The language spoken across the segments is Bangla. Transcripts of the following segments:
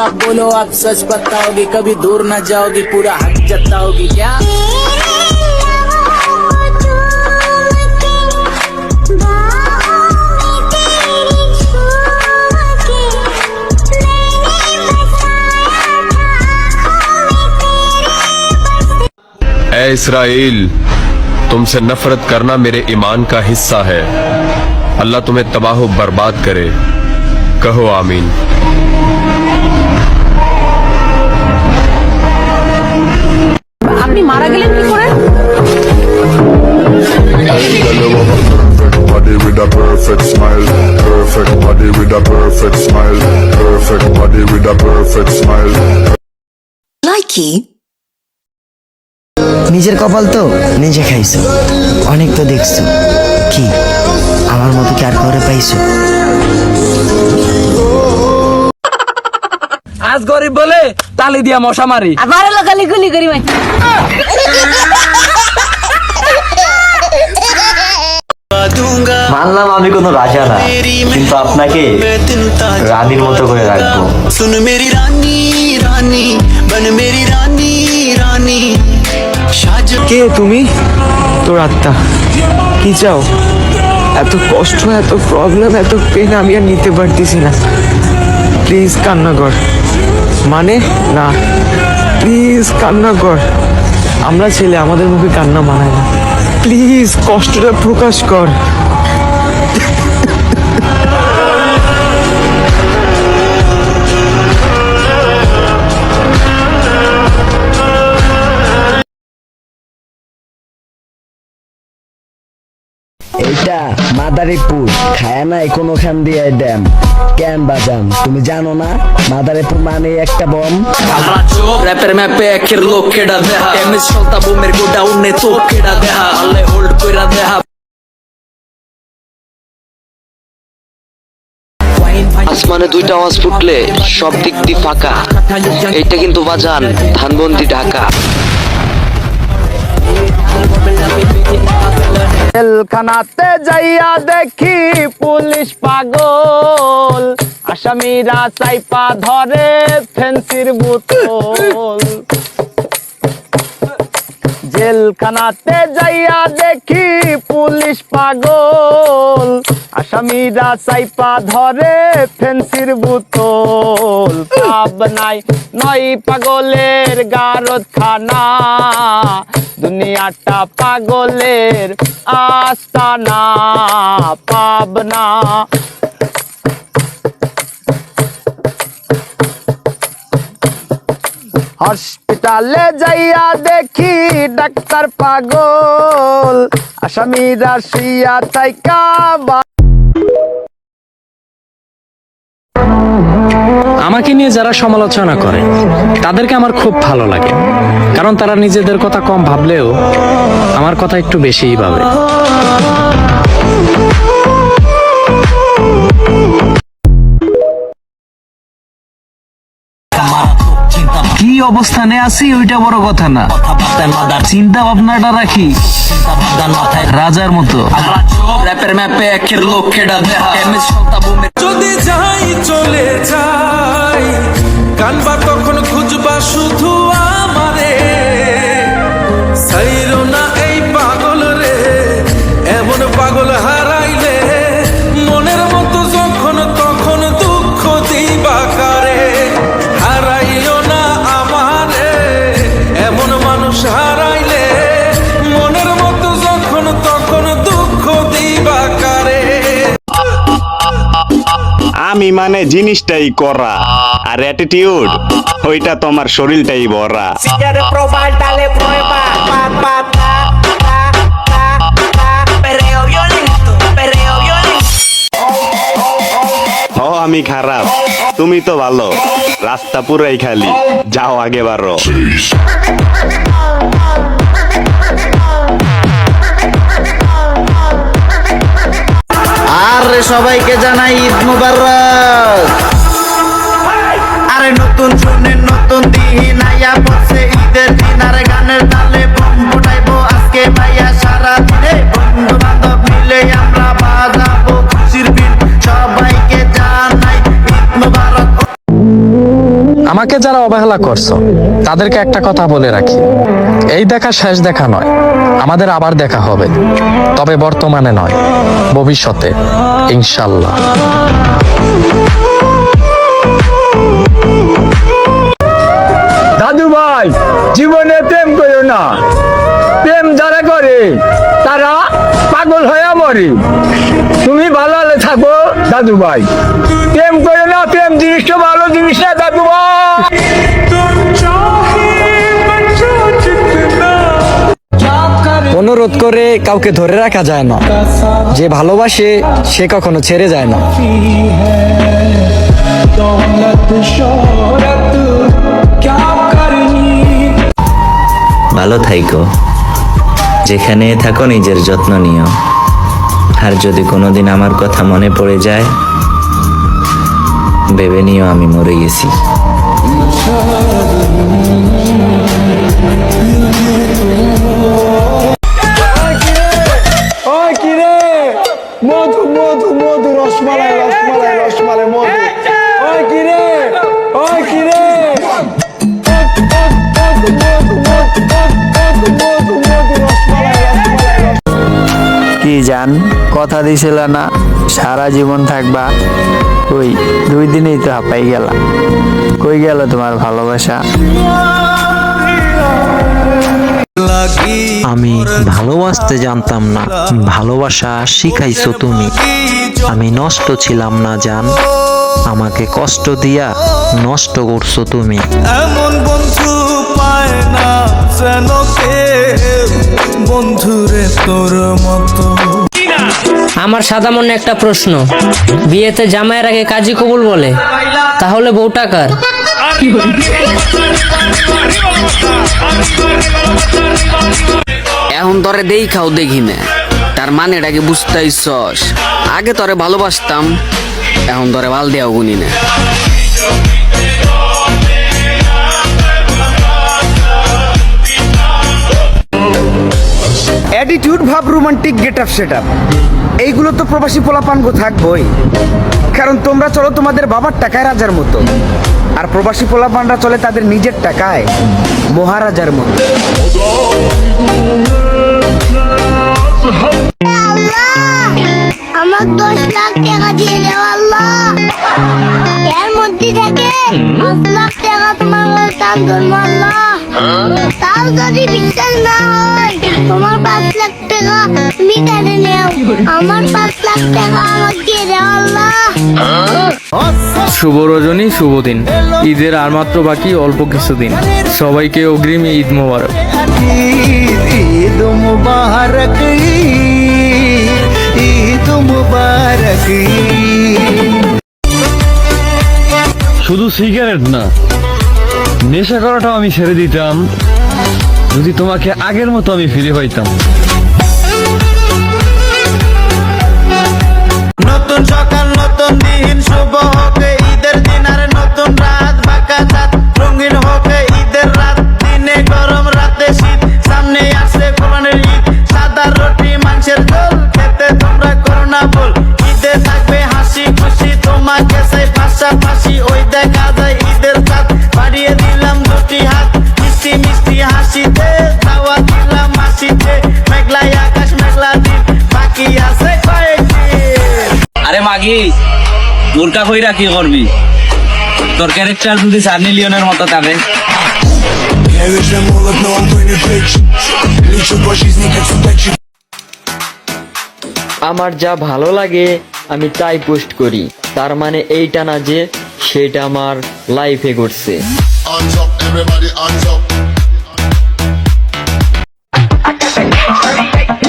आप बोलो आप सच बताओगी कभी दूर न जाओगी पूरा हक जताओगी क्या ऐ इस्राइल, तुमसे नफरत करना मेरे ईमान का हिस्सा है। अल्लाह तुम्हें तबाह बर्बाद करे। कहो आमीन। আপনি মারা গেলেন কি করে? Body with a perfect smile, perfect body with a perfect smile, perfect body with a perfect smile. Likee নিজের কপাল তো নিজে খাইছো, অনেক তো দেখছো, কি আমার মতো কি আর কাউরে পাইছো? আজ গরিব বলে তালি দিয়া মশা মারি, আবার লাগালি গুলি করি ভাই। মানলাম আমি কোনো রাজা না, কিন্তু আপনাকে রানীর মতো করে রাখবো। सुन मेरी रानी रानी बन मेरी रानी रानी কে তুমি? তোর আত্মা কি চাও? এত কষ্ট, এত প্রবলেম, এত পেন আমি আর নিতে পারতেছি না। প্লিজ কান্না কর। মানে না, প্লিজ কান্না কর। আমরা ছেলে, আমাদের মুখে কান্না মানায় না। প্লিজ কষ্টটা প্রকাশ কর। এইটা মাদারীপুর, খায় না কোনোখান দিয়ে ড্যাম। কেন বাজান তুমি জানো না মাদারীপুর মানে একটা বম? র্যাপের ম্যাপে একের লোক কেডা দেহা এমএস চলতা বোমের গোডাউনে তো কেডা দেহা আলে হোল্ড কইরা দেহা। আসমানে দুইটা আওয়াজ ফুটলে সব দিক দিয়ে ফাঁকা। এইটা কিন্তু বাজান ধানবন্দি ঢাকা। জেলখানাতে যাইয়া দেখি পুলিশ পাগল, আসামিরা চাইপা ধরে ফেন্সির বোতল। জেলখানাতে যাইয়া দেখি পুলিশ পাগল, আসামিরা চাইপা ধরে ফেন্সির বোতল। পাবনাই নয় পাগলের গারদখানা, দুনিয়াটা পাগলের আস্তানা। পাবনা হসপিটালে যাইয়া দেখি ডাক্তার পাগল, আসামিরা শুইয়া থাইকা। আমাকে নিয়ে যারা সমালোচনা করে তাদেরকে আমার খুব ভালো লাগে, কারণ তারা নিজেদের কথা কম ভাবলেও আমার কথা একটু বেশিই ভাবে। কি অবস্থানে আছি ওইটা বড় কথা না, চিন্তা ভাবনাটা রাখি রাজার মতো। র্যাপের ম্যাপে একের লোক কেডা দেহা এমএস চলতা বোমের। যদি যাই চলে যাই কানবা তখন খুঁজবা শুধু আমারে, সাইরো না এই পাগল রে, এমন পাগল হারাইলে মনের মতো যখন তখন দুঃখ দিবা কারে। হারাইও না আমারে, এমন মানুষ হারাইলে মনের মতো যখন তখন দুঃখ দিবা কারে। আমি মানে জিনিসটাই করা, আর অ্যাটিটিউড ওইটা তোমার শরীরটাই ভরা। ও আমি খারাপ, তুমি তো ভালো, রাস্তা পুরাই খালি, যাও আগে বাড়ো। আরে সবাইকে জানাই ঈদ মুবারক। আরে নতুন শুনে নতুন দিন আইয়া পড়ছে ঈদের দিন, আরে গানের তালে বম ফুটাইবো আজকে ভাইয়া সারা দিনে। বন্ধু বান্ধব মিলে আমরা বাজাবো খুশির বিন, সবাইকে জানাই ঈদ মুবারক। আমাকে যারা অবহেলা করছো তাদেরকে একটা কথা বলে রাখি, এই দেখা শেষ দেখা নয়, আমাদের আবার দেখা হবে, তবে বর্তমানে নয়, ভবিষ্যতে ইনশাল্লাহ। দাদু ভাই, জীবনে প্রেম করো না, প্রেম যারা করে তারা পাগল হয়ে মরে। তুমি ভালো হলে থাকো দাদু ভাই, প্রেম করো না, প্রেম জিনিসটা ভালো জিনিস না দাদু ভাই। অনুরোধ করে কাউকে ধরে রাখা যায় না, যে ভালোবাসে সে কখনো ছেড়ে যায় না। ভালো থাইকো, যেখানে থাকো নিজের যত্ন নিও। আর যদি কোনোদিন আমার কথা মনে পড়ে যায়, ভেবে নিও আমি মরে গেছি। মধু মধু মধু, রসমালাই রসমালাই রসমালাই মধু। ওই কিরে, ওই কিরে, কি জান, কথা দিছিল না সারা জীবন থাকবা, ওই 2 দিনেই তো হাঁপাই গেল। কই গেল তোমার ভালোবাসা? আমি ভালোবাসতে জানতাম না, ভালোবাসা শিখাইছো তুমি। আমি নষ্ট ছিলাম না জান, আমাকে কষ্ট দিয়া নষ্ট করছো তুমি। এমন বন্ধু পায় না যেন বন্ধুরে তোর মতো। আমার সাদা মনে একটা প্রশ্ন, বিয়েতে জামাইয়ের আগে কাজী কবুল বলে, তাহলে বউটা কার? এখন তোরে দেই খাও দেখি না, তার মানেটাকে বুঝতেইছস। আগে তোরে ভালোবাসতাম, এখন তোরে ভাল দেওয়া গুনি না। অ্যাটিটিউড, ভাব, রোমান্টিক গেটআপ সেটআপ, এইগুলো তো প্রবাসী পোলাপানগো থাকবই। কারণ তোমরা চলো তোমাদের বাবার টাকায় রাজার মতো, আর প্রবাসী পোলাপানরা চলে তাদের নিজের টাকায় মহারাজার মতো। আমার 10 লাখ টাকা দিয়ে দাও আল্লাহ, এর মধ্যে থেকে 5 লাখ টাকা তোমার দান ধরবো আল্লাহ। তাও যদি বিশ্বাস না হয়, তোমার 5 লাখ টাকা তুমি কেটে নেও, আমার 5 লাখ টাকা আমার দিয়ে দাও আল্লাহ। শুভ রজনী, শুভ দিন। ঈদের আর মাত্র বাকি অল্প কিছুদিন, সবাইকে অগ্রিম ঈদ মোবারক। ঈদ মুবারক, ঈদ মুবারক। শুধু সিগারেট না, নেশা করাটাও আমি ছেড়ে দিতাম যদি তোমাকে আগের মতো আমি ফিরে পাইতাম। নতুন সকাল, নতুন দিন, শুভ হোক ঈদের দিন, আর নতুন রাত, বাঁকা চাঁদ, রঙিন হোক ঈদের রাত। দিনে গরম, রাতে শীত, সামনে আসছে কোরবানির ঈদ। সাদা রুটি, মাংসের ঝোল খেতে তোমরা করো না ভুল। ঈদে থাকবে হাসি খুশি, তোমাকে চাই পাশাপাশি। ওই দেখা যায় ঈদের চাঁদ, বাড়িয়ে দিলাম 2টি হাত, মিষ্টি মিষ্টি হাসিতে দাওয়া দিলাম হাসিতে। মেঘলাই আকাশ, মেঘলা দিন, বাকি আছে কয়েকদিন। আরে মাগি, বোরকা কইরা কি করবি? তোর ক্যারেক্টার যদি সানি লিওনের মতো থাকে। আমার যা ভালো লাগে আমি তাই পোস্ট করি, তার মানে এইটা না যে সেটা আমার লাইফে ঘটছে।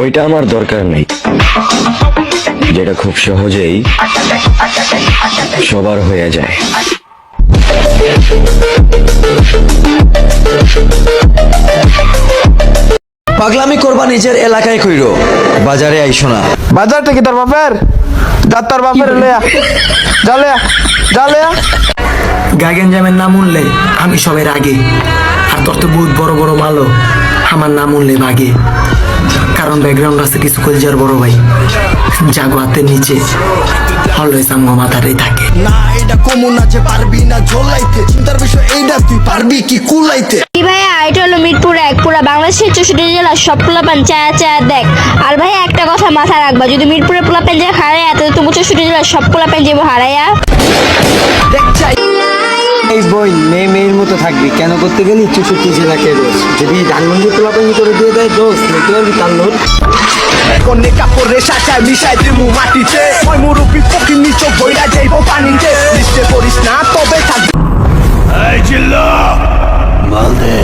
ওইটা আমার দরকার নেই, যেটা খুব সহজেই সবার হয়ে যায়। পাগলামি করবা নিজের এলাকায় কইরো, বাজারে আইসো না। বাজারটা কি তোর বাপের? যা তোর বাপের লয়া, যা লয়া, যা লয়া। গাগেন জামের নাম উনলে আমি সবের আগে, আর তোর তো বহুত বড় বড় মালো, আমার নাম উনলে ভাগে। কারণ ব্যাকগ্রাউন্ড আছে কিছু কলজার বড় ভাই, জাগো হাতের নিচে। অলওয়েজ আমার মাথাতেই থাকে। না এটা কমু না যে পারবি না ঝোলাইতে, চিন্তার বিষয় এইটা তুই পারবি কি কুলাইতে। ভাইয়া এটা হলো মিরপুর 1, পুরা বাংলাদেশের 64 জেলা সব পোলাপান চায়া চায়া দেখ। আর ভাইয়া একটা কথা মাথায় রাখবা, যদি মিরপুরের পোলাপান যে হারাইয়া তাহলে তুমি 64 জেলা সব পোলাপান যাবো হারাইয়া। এই বই মেয়ের মতো থাকবি, কেন করতে গেলি 64 জেলাকে দোষ। যদি ধানমন্ডি পোলাপানি করে দিয়ে দেয় দোষ, নিতে পারবি তার লোড। কোনে কাপড়ে সাজায় মিশাই দিমু মাটিতে, ওই মুরব্বি ফকির নিচো বইরা যাইব পানিতে। লিস্টে পড়িস না তবে থাকবি। এই জিল্লা মালদে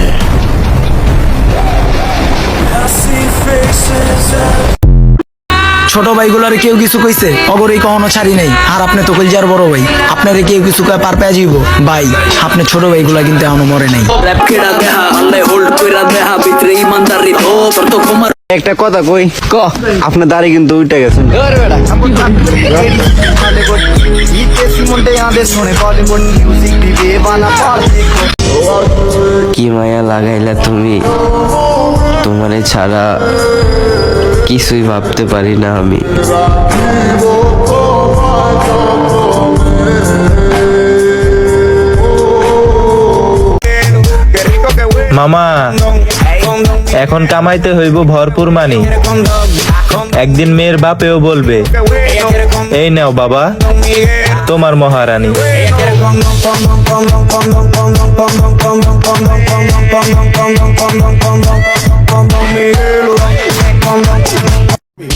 ছোট ভাইগুলারে কেউ কিছু কইছে অগরেই কখনো ছাড়ি নাই। আর আপনি তো কইজার বড় ভাই, আপনারে কেউ কিছু কয় পার পেয়ে যাইব ভাই। আপনি ছোট ভাইগুলা কিন্তু এখনো মরে নাই। একটা কথা কই, আপনার দাড়ি কিন্তু উঠে গেছেন। কি মায়া লাগাইলা তুমি, তোমারে ছাড়া কিছুই ভাবতে পারি না আমি। মামা এখন কামাইতে হইব ভরপুর মানি, একদিন মেয়ের বাপেও বলবে এই নাও বাবা তোমার মহারানী।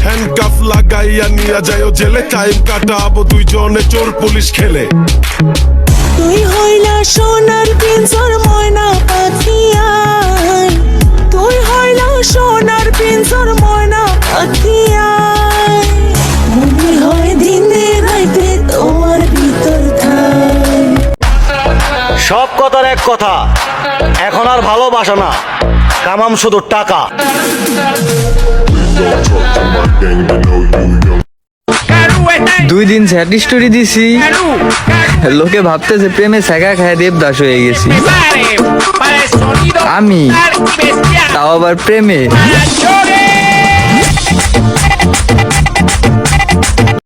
হ্যান্ডকাফ লাগাইয়া নিয়া যায় জেলে, টাইম কাটাবো দুইজনে চোর পুলিশ খেলে। তুই হইলা সোনার পিঞ্জর ময়না পাখিয়া, তুই হইলা সোনার পিঞ্জর ময়না পাখিয়া। মনে হয় দিনে রাইতে তোমার ভিতর থাই। সব কথার এক কথা, এখন আর ভালোবাসা না, কামাম শুধু টাকা। দুই দিন স্যাড স্টোরি দিছি, লোকে ভাবতেছে প্রেমে সেকা খায় দেবদাস হয়ে গেছি আমি, তাও আবার প্রেমে।